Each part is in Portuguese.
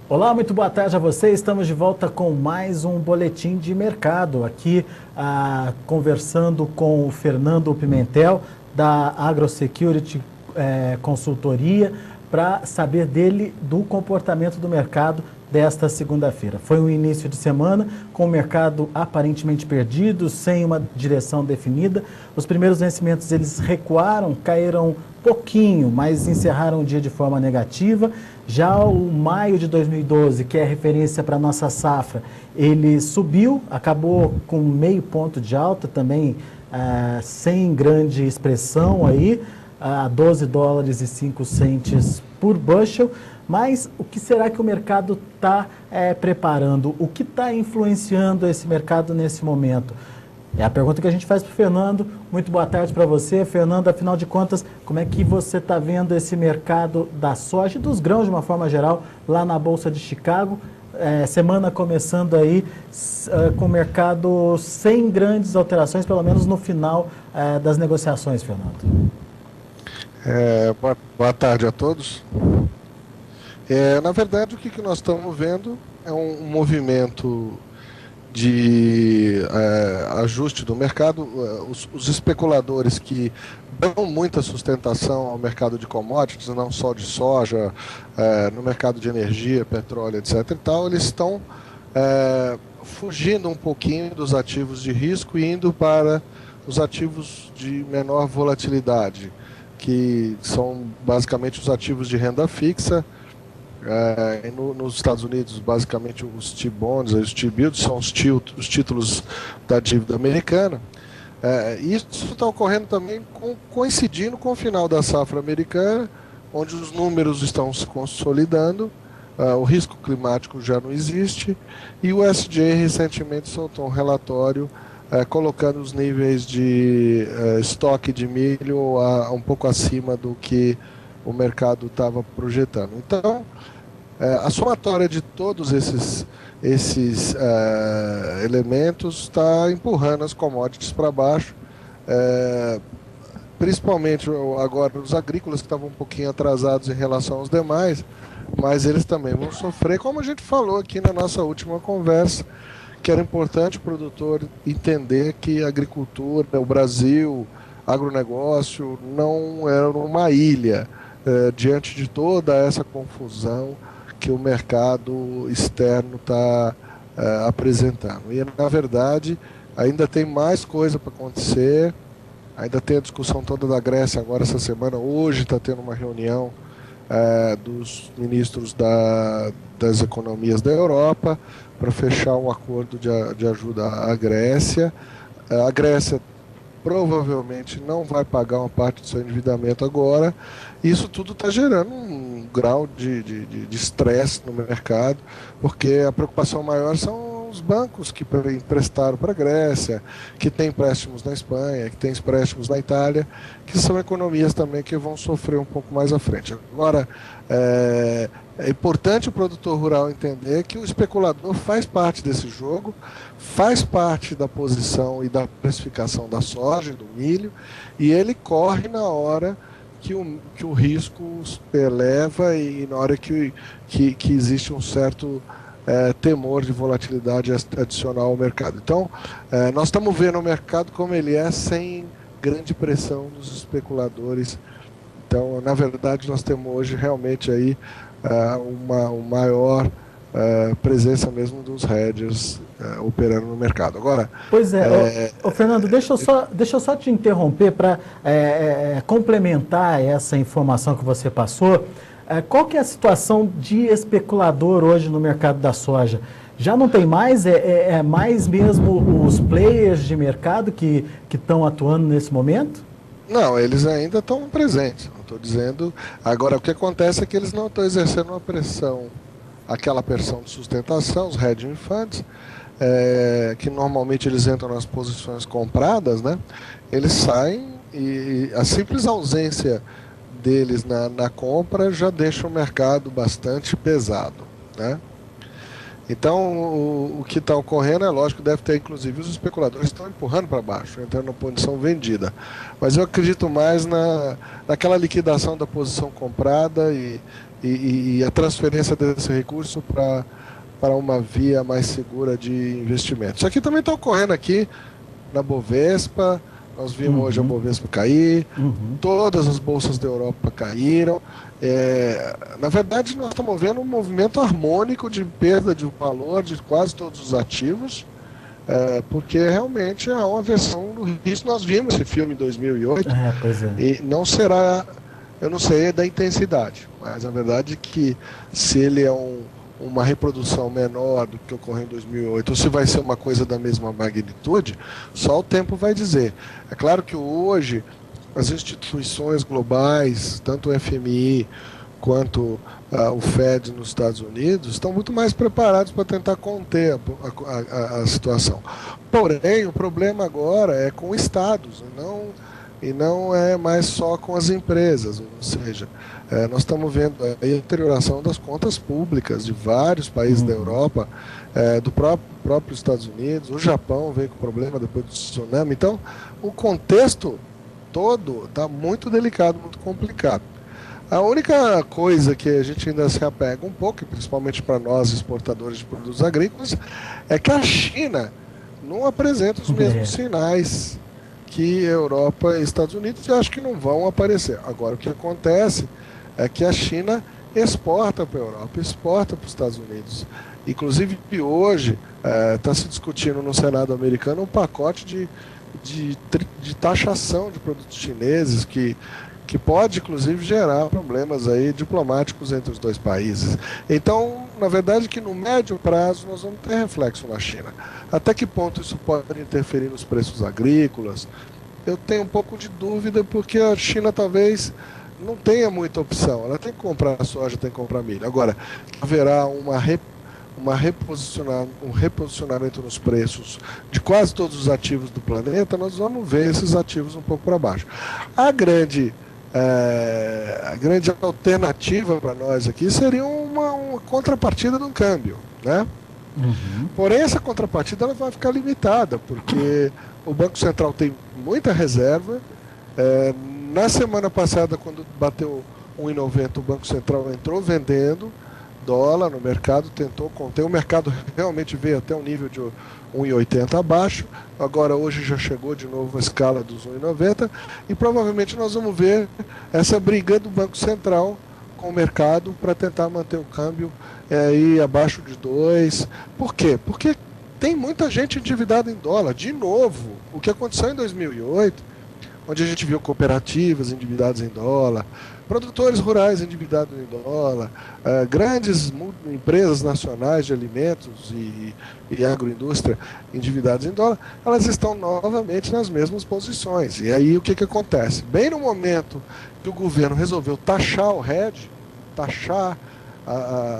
Olá, muito boa tarde a você. Estamos de volta com mais um boletim de mercado. Aqui conversando com o Fernando Pimentel, da AgroSecurity Consultoria, para saber dele do comportamento do mercado desta segunda-feira. Foi um início de semana com o mercado aparentemente perdido, sem uma direção definida. Os primeiros vencimentos eles recuaram, caíram pouquinho, mas encerraram o dia de forma negativa. Já o maio de 2012, que é referência para a nossa safra, ele subiu, acabou com meio ponto de alta também, sem grande expressão aí, a 12 dólares e 5 centes por bushel. Mas o que será que o mercado está preparando? O que está influenciando esse mercado nesse momento? É a pergunta que a gente faz para o Fernando. Muito boa tarde para você, Fernando. Afinal de contas, como é que você está vendo esse mercado da soja e dos grãos de uma forma geral lá na Bolsa de Chicago? Semana começando aí com o mercado sem grandes alterações, pelo menos no final das negociações, Fernando. Boa tarde a todos. Na verdade, o que nós estamos vendo é um movimento de ajuste do mercado. Os especuladores que dão muita sustentação ao mercado de commodities, não só de soja, no mercado de energia, petróleo, etc. e tal, eles estão fugindo um pouquinho dos ativos de risco e indo para os ativos de menor volatilidade, que são basicamente os ativos de renda fixa. Nos Estados Unidos, basicamente os T-bonds, os T-bills são os títulos da dívida americana. Isso está ocorrendo também coincidindo com o final da safra americana, onde os números estão se consolidando, o risco climático já não existe, e o USDA recentemente soltou um relatório colocando os níveis de estoque de milho um pouco acima do que o mercado estava projetando. Então, a somatória de todos esses elementos está empurrando as commodities para baixo, principalmente agora os agrícolas que estavam um pouquinho atrasados em relação aos demais, mas eles também vão sofrer, como a gente falou aqui na nossa última conversa, que era importante o produtor entender que a agricultura, o Brasil, agronegócio, não era uma ilha diante de toda essa confusão que o mercado externo está apresentando. E, na verdade, ainda tem mais coisa para acontecer, ainda tem a discussão toda da Grécia agora essa semana. Hoje está tendo uma reunião dos ministros das economias da Europa para fechar um acordo de ajuda à Grécia. A Grécia provavelmente não vai pagar uma parte do seu endividamento agora. Isso tudo está gerando um grau de estresse no mercado, porque a preocupação maior são os bancos que emprestaram para a Grécia, que tem empréstimos na Espanha, que tem empréstimos na Itália, que são economias também que vão sofrer um pouco mais à frente. Agora, é importante o produtor rural entender que o especulador faz parte desse jogo, faz parte da posição e da precificação da soja, do milho, e ele corre na hora que o risco eleva e na hora que existe um certo temor de volatilidade adicional ao mercado. Então, nós estamos vendo o mercado como ele é, sem grande pressão dos especuladores. Então, na verdade, nós temos hoje realmente aí uma maior presença mesmo dos hedgers operando no mercado. Agora, pois é, Fernando, deixa eu só te interromper para complementar essa informação que você passou. Qual que é a situação de especulador hoje no mercado da soja? Já não tem mais? É mais mesmo os players de mercado que estão atuando nesse momento? Não, eles ainda estão presentes. Não estou dizendo. Agora, o que acontece é que eles não estão exercendo uma pressão, aquela pressão de sustentação, os hedging funds, que normalmente eles entram nas posições compradas, né? Eles saem e a simples ausência deles na compra já deixa o mercado bastante pesado, né? Então, o que está ocorrendo é lógico, deve ter, inclusive, os especuladores estão empurrando para baixo, entrando na posição vendida. Mas eu acredito mais naquela liquidação da posição comprada e a transferência desse recurso para uma via mais segura de investimento. Isso aqui também está ocorrendo aqui na Bovespa. Nós vimos hoje a Bovespa cair, todas as bolsas da Europa caíram. Na verdade, nós estamos vendo um movimento harmônico de perda de valor de quase todos os ativos, porque realmente há uma versão do risco. Nós vimos esse filme em 2008, Pois é. e não será, eu não sei da intensidade, mas a verdade é que se ele é uma reprodução menor do que ocorreu em 2008, ou se vai ser uma coisa da mesma magnitude, só o tempo vai dizer. É claro que hoje as instituições globais, tanto o FMI quanto o Fed nos Estados Unidos, estão muito mais preparados para tentar conter a situação. Porém, o problema agora é com estados, e não é mais só com as empresas, ou seja, nós estamos vendo a deterioração das contas públicas de vários países da Europa, do próprio Estados Unidos, o Japão veio com problema depois do tsunami. Então, o contexto todo está muito delicado, muito complicado. A única coisa que a gente ainda se apega um pouco, principalmente para nós exportadores de produtos agrícolas, é que a China não apresenta os mesmos sinais que Europa e Estados Unidos, e acho que não vão aparecer. Agora, o que acontece é que a China exporta para a Europa, exporta para os Estados Unidos. Inclusive, hoje está se discutindo no Senado americano um pacote de taxação de produtos chineses que pode, inclusive, gerar problemas aí diplomáticos entre os dois países. Então, na verdade, que no médio prazo nós vamos ter reflexo na China. Até que ponto isso pode interferir nos preços agrícolas? Eu tenho um pouco de dúvida, porque a China talvez não tenha muita opção. Ela tem que comprar soja, tem que comprar milho. Agora, haverá um reposicionamento nos preços de quase todos os ativos do planeta, nós vamos ver esses ativos um pouco para baixo. A grande alternativa para nós aqui seria uma contrapartida no câmbio, né? Porém, essa contrapartida ela vai ficar limitada, porque o Banco Central tem muita reserva. Na semana passada, quando bateu 1,90, o Banco Central entrou vendendo dólar no mercado, tentou conter. O mercado realmente veio até um nível de 1,80 abaixo. Agora, hoje já chegou de novo a escala dos 1,90, e provavelmente nós vamos ver essa briga do Banco Central com o mercado para tentar manter o câmbio aí abaixo de 2. Por quê? Porque tem muita gente endividada em dólar. De novo, o que aconteceu em 2008, onde a gente viu cooperativas endividadas em dólar, produtores rurais endividados em dólar, grandes empresas nacionais de alimentos e agroindústria endividadas em dólar, elas estão novamente nas mesmas posições. E aí o que acontece? Bem no momento que o governo resolveu taxar o hedge, taxar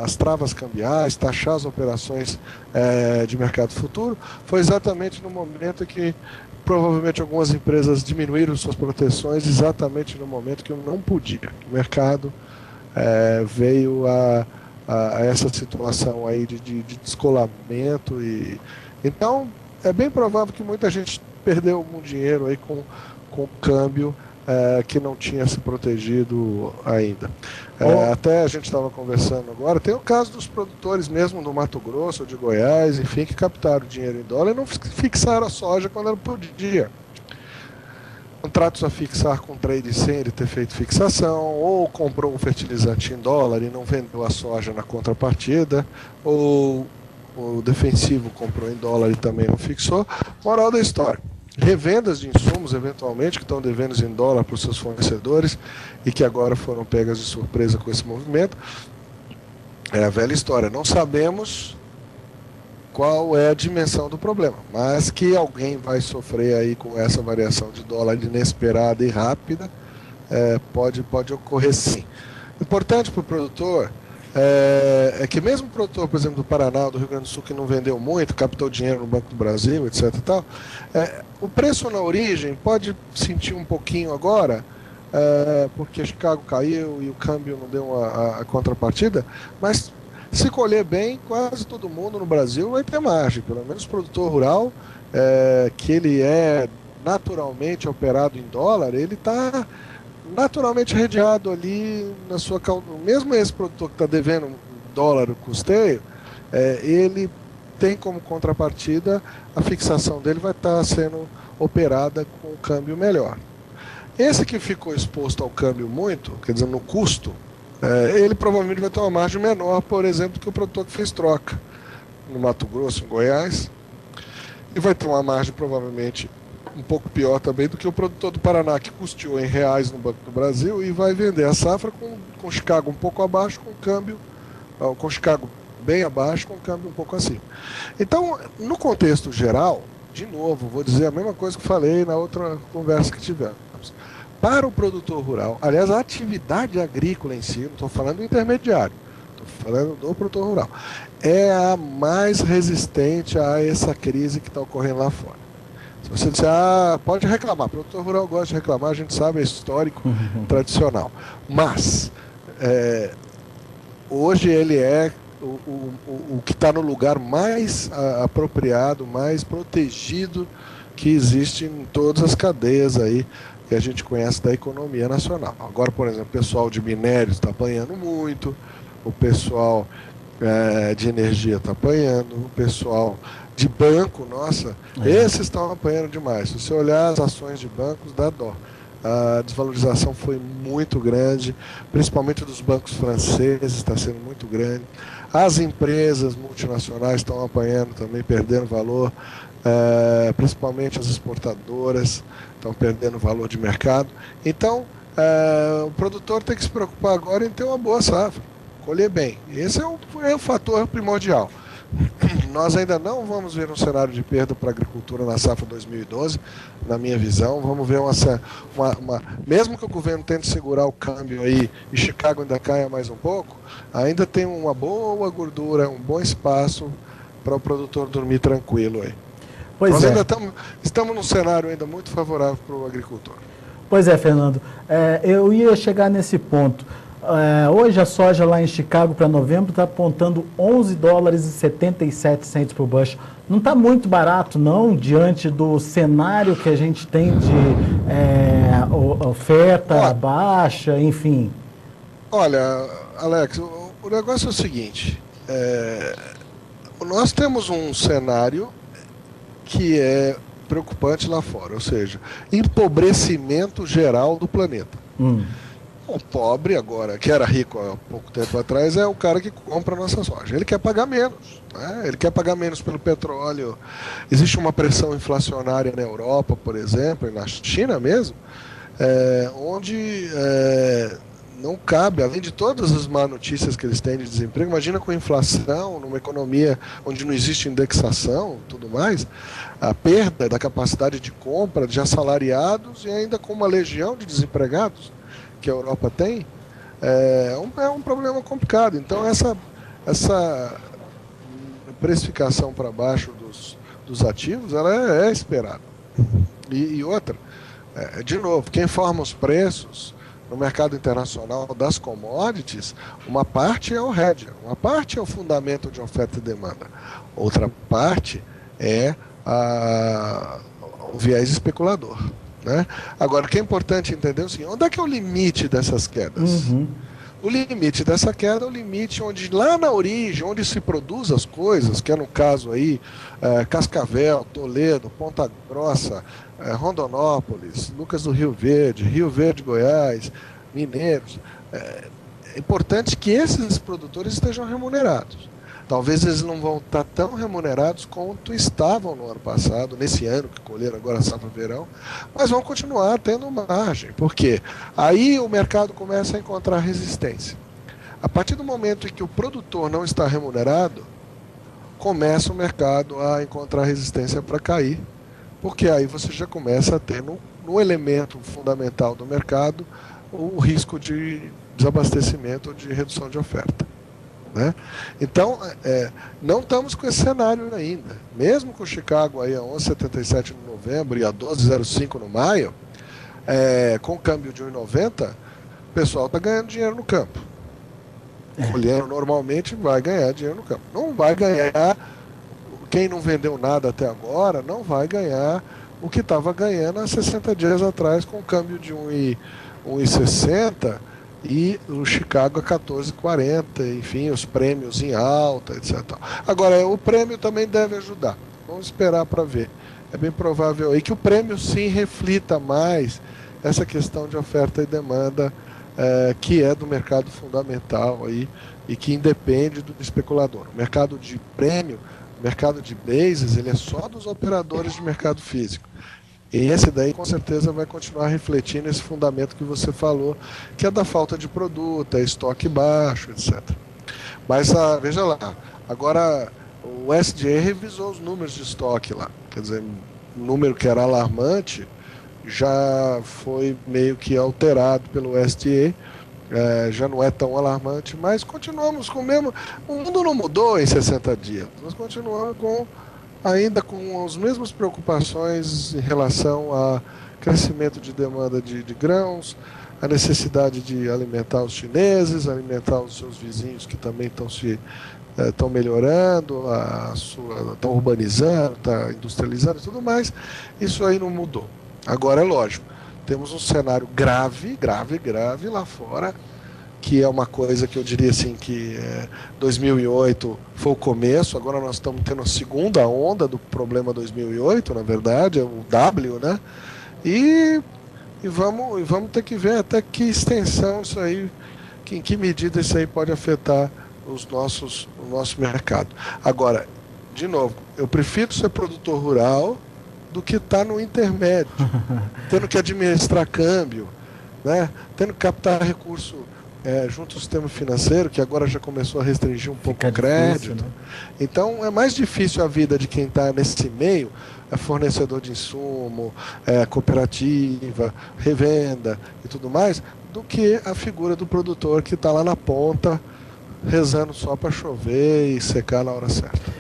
as travas cambiais, taxar as operações de mercado futuro, foi exatamente no momento que provavelmente algumas empresas diminuíram suas proteções, exatamente no momento que eu não podia. O mercado veio a essa situação aí de descolamento. Então, é bem provável que muita gente perdeu algum dinheiro aí com o câmbio que não tinha se protegido ainda. Até a gente estava conversando agora, tem o caso dos produtores mesmo do Mato Grosso, de Goiás, enfim, que captaram dinheiro em dólar e não fixaram a soja quando ela podia. Contratos a fixar com trade sem ele ter feito fixação, ou comprou um fertilizante em dólar e não vendeu a soja na contrapartida, ou o defensivo comprou em dólar e também não fixou. Moral da história: revendas de insumos, eventualmente, que estão devendo em dólar para os seus fornecedores e que agora foram pegas de surpresa com esse movimento. É a velha história. Não sabemos qual é a dimensão do problema, mas que alguém vai sofrer aí com essa variação de dólar inesperada e rápida, pode ocorrer sim. Importante para o produtor é que mesmo o produtor, por exemplo, do Paraná, do Rio Grande do Sul, que não vendeu muito, captou dinheiro no Banco do Brasil, etc. e tal, o preço na origem pode sentir um pouquinho agora, porque Chicago caiu e o câmbio não deu a contrapartida, mas Se colher bem, quase todo mundo no Brasil vai ter margem, pelo menos o produtor rural, que ele é naturalmente operado em dólar, ele está naturalmente redeado ali na sua... Mesmo esse produtor que está devendo dólar o custeio, ele tem como contrapartida a fixação dele vai estar sendo operada com um câmbio melhor. Esse que ficou exposto ao câmbio muito, quer dizer, no custo, ele provavelmente vai ter uma margem menor, por exemplo, que o produtor que fez troca no Mato Grosso, em Goiás, e vai ter uma margem provavelmente um pouco pior também do que o produtor do Paraná, que custeou em reais no Banco do Brasil e vai vender a safra com Chicago um pouco abaixo, com câmbio, com Chicago bem abaixo, com câmbio um pouco acima. Então, no contexto geral, de novo, vou dizer a mesma coisa que falei na outra conversa que tivemos. Para o produtor rural, aliás, a atividade agrícola em si, não estou falando do intermediário, estou falando do produtor rural, é a mais resistente a essa crise que está ocorrendo lá fora. Se você disser, pode reclamar, o produtor rural gosta de reclamar, a gente sabe, é histórico, tradicional. Mas, hoje ele é o que está no lugar mais apropriado, mais protegido que existe em todas as cadeias aí que a gente conhece da economia nacional. Agora, por exemplo, o pessoal de minérios está apanhando muito, o pessoal de energia está apanhando, o pessoal de banco, nossa, esses estão apanhando demais. Se você olhar as ações de bancos, dá dó. A desvalorização foi muito grande, principalmente dos bancos franceses, está sendo muito grande. As empresas multinacionais estão apanhando também, perdendo valor, principalmente as exportadoras estão perdendo valor de mercado. Então, o produtor tem que se preocupar agora em ter uma boa safra, colher bem. Esse é o fator primordial. Nós ainda não vamos ver um cenário de perda para a agricultura na safra 2012, na minha visão. Vamos ver mesmo que o governo tente segurar o câmbio aí e Chicago ainda caia mais um pouco, ainda tem uma boa gordura, um bom espaço para o produtor dormir tranquilo aí. Nós ainda estamos num cenário ainda muito favorável para o agricultor. Pois é, Fernando. Eu ia chegar nesse ponto. Hoje a soja lá em Chicago para novembro está apontando 11 dólares e 77 centos por bushel. Não está muito barato, não, diante do cenário que a gente tem de oferta baixa, enfim. Olha, Alex, o negócio é o seguinte, nós temos um cenário que é preocupante lá fora, ou seja, empobrecimento geral do planeta. O pobre agora, que era rico há pouco tempo atrás, é o cara que compra a nossa soja. Ele quer pagar menos, né? Ele quer pagar menos pelo petróleo. Existe uma pressão inflacionária na Europa, por exemplo, e na China mesmo, onde não cabe, além de todas as más notícias que eles têm de desemprego, imagina com inflação, numa economia onde não existe indexação e tudo mais, a perda da capacidade de compra de assalariados e ainda com uma legião de desempregados que a Europa tem, é um problema complicado. Então essa precificação para baixo dos ativos, ela é esperada. E outra, de novo, quem forma os preços no mercado internacional das commodities, uma parte é o hedge, uma parte é o fundamento de oferta e demanda, outra parte é o viés especulador. Né? Agora, o que é importante entender é o seguinte, onde é que é o limite dessas quedas? O limite dessa queda é o limite onde, lá na origem, onde se produz as coisas, que é no caso aí, Cascavel, Toledo, Ponta Grossa, Rondonópolis, Lucas do Rio Verde, Goiás, Mineiros. É importante que esses produtores estejam remunerados. Talvez eles não vão estar tão remunerados quanto estavam no ano passado, nesse ano que colheram agora a safra verão, mas vão continuar tendo margem. Por quê? Aí o mercado começa a encontrar resistência. A partir do momento em que o produtor não está remunerado, começa o mercado a encontrar resistência para cair, porque aí você já começa a ter no elemento fundamental do mercado o risco de desabastecimento ou de redução de oferta. Né? Então, não estamos com esse cenário ainda. Mesmo com o Chicago aí a 11,77 no novembro e a 12,05 no maio, com câmbio de 1,90, o pessoal está ganhando dinheiro no campo. colhendo normalmente, vai ganhar dinheiro no campo. Não vai ganhar, quem não vendeu nada até agora, não vai ganhar o que estava ganhando há 60 dias atrás, com o câmbio de 1,60 e o Chicago a 14,40, enfim, os prêmios em alta, etc. Agora, o prêmio também deve ajudar. Vamos esperar para ver. É bem provável aí que o prêmio sim reflita mais essa questão de oferta e demanda, que é do mercado fundamental aí, e que independe do especulador. O mercado de prêmio, o mercado de bases, ele é só dos operadores de mercado físico. E esse daí com certeza vai continuar refletindo esse fundamento que você falou, que é da falta de produto, é estoque baixo, etc. Mas veja lá, agora o SDA revisou os números de estoque lá, quer dizer, o número que era alarmante já foi meio que alterado pelo SDA, já não é tão alarmante, mas continuamos com o mesmo. O mundo não mudou em 60 dias, nós continuamos ainda com as mesmas preocupações em relação a crescimento de demanda de grãos, a necessidade de alimentar os chineses, alimentar os seus vizinhos que também estão melhorando, estão urbanizando, estão industrializando e tudo mais. Isso aí não mudou. Agora é lógico, temos um cenário grave lá fora, que é uma coisa que eu diria assim que 2008 foi o começo, agora nós estamos tendo a segunda onda do problema 2008, na verdade, é o W, né? E vamos ter que ver até que extensão isso aí, em que medida isso aí pode afetar o nosso mercado. Agora, de novo, eu prefiro ser produtor rural do que estar no intermédio, tendo que administrar câmbio, né? Tendo que captar recurso junto ao sistema financeiro, que agora já começou a restringir um pouco o crédito. Difícil, né? Então é mais difícil a vida de quem está nesse meio, fornecedor de insumo, cooperativa, revenda e tudo mais, do que a figura do produtor que está lá na ponta, rezando só para chover e secar na hora certa.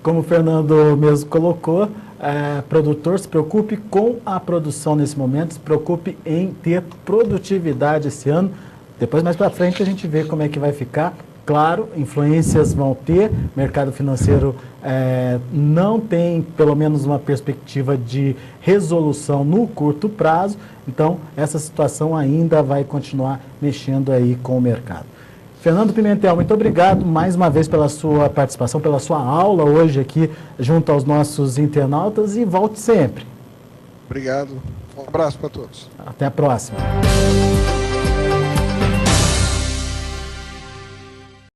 Como o Fernando mesmo colocou, produtor, se preocupe com a produção nesse momento, se preocupe em ter produtividade esse ano. Depois, mais para frente, a gente vê como é que vai ficar. Claro, influências vão ter, mercado financeiro não tem, pelo menos, uma perspectiva de resolução no curto prazo, então essa situação ainda vai continuar mexendo aí com o mercado. Fernando Pimentel, muito obrigado mais uma vez pela sua participação, pela sua aula hoje aqui junto aos nossos internautas, e volte sempre. Obrigado. Um abraço para todos. Até a próxima.